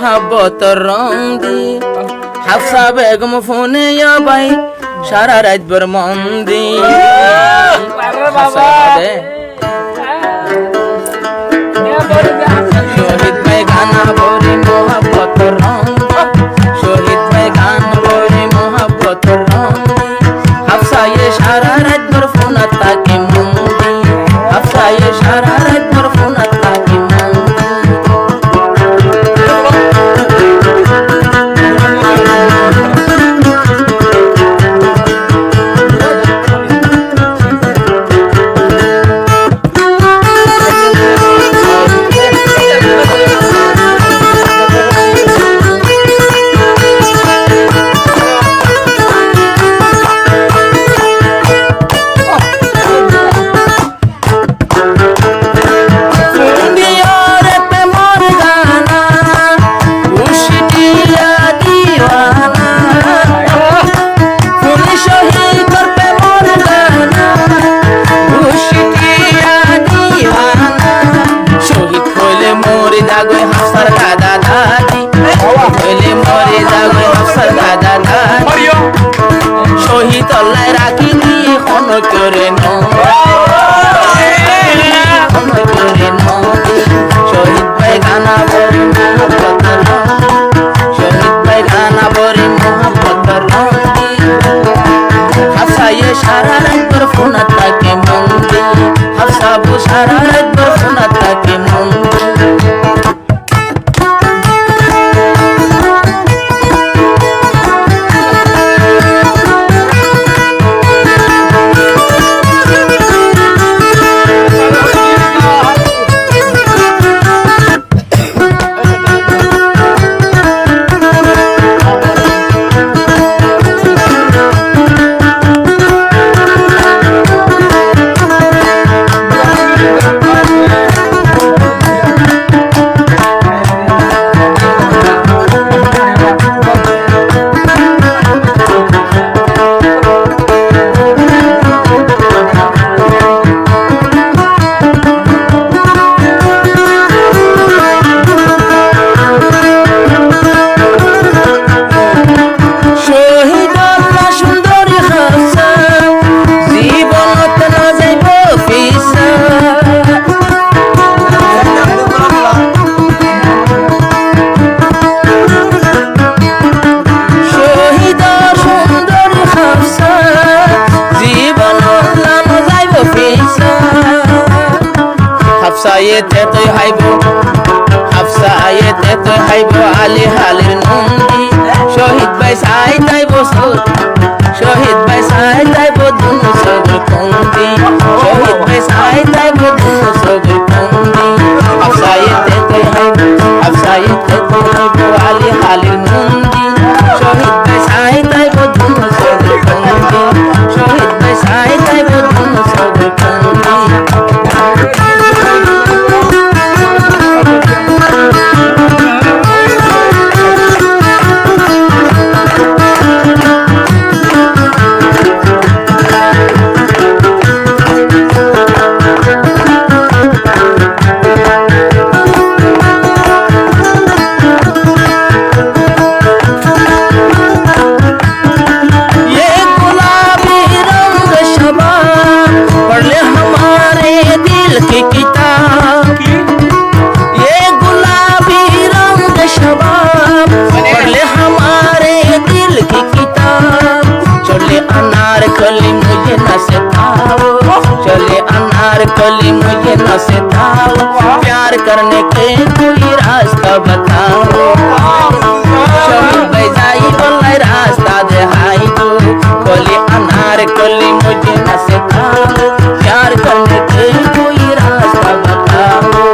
মোহাব্বতর রং দি হাফসা বেগম ফোনে ভাই সারা রাত ভর মন দি শহীদ ভাই গানা বরে মোহাব্বতর রং শহীদ ভাই গান বরে মোহাব্বতর রং হাফসা ये সারা রাত ভর ফোন তাকে মন দি হাফসা ये সারা রাত ভর ফোন তাকে মন শহীদ আল্লাহ রাখি দিয়ে কোন করে শহীদ ভাই গানা বরে মোহাব্বতর রং শহীদ ভাই গানা বরে মোহাব্বতর রং হাফসা ये সারা রাত ভর ফোন তাকে মন দি হাফসা বু সারা রাত ভর ফোন তাকে মন হাফসায়েতে তুই হাইবো হাফসায়েতে তুই হাইবো আলী হালির নন্দী শহীদ ভাই সাই তাইবো শহীদ ভাই সাই তাইবো দুনু সগল কন্দি শহীদ ভাই সাই তাইবো দুনু সগল কন্দি হাফসায়েতে তুই হাইবো আলী হালির নন্দী শহীদ ভাই সাই তাইবো দুনু সগল কন্দি শহীদ ভাই সাই তাইবো দুনু সগল কন্দি कली मुझे न सिखाओ प्यार करने के कोई रास्ता बताओ शहीद भाई जाई बोले रास्ता दे हाई दो कली अनार कली मुझे न सिखाओ प्यार करने के कोई रास्ता बताओ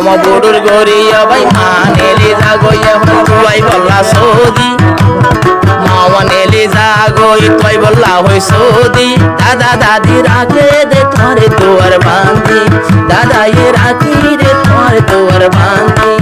বড়ুর গড়িয়া ভাই মানেলি যাগই এখন তুই বললা সৌদি মাওয়ানেলি যাগই তুই বললা হই সৌদি দাদা দাদি রাখে দে তোরে তোর বান্ধি দাদা এ রাখি রে তোর তোর বান্ধি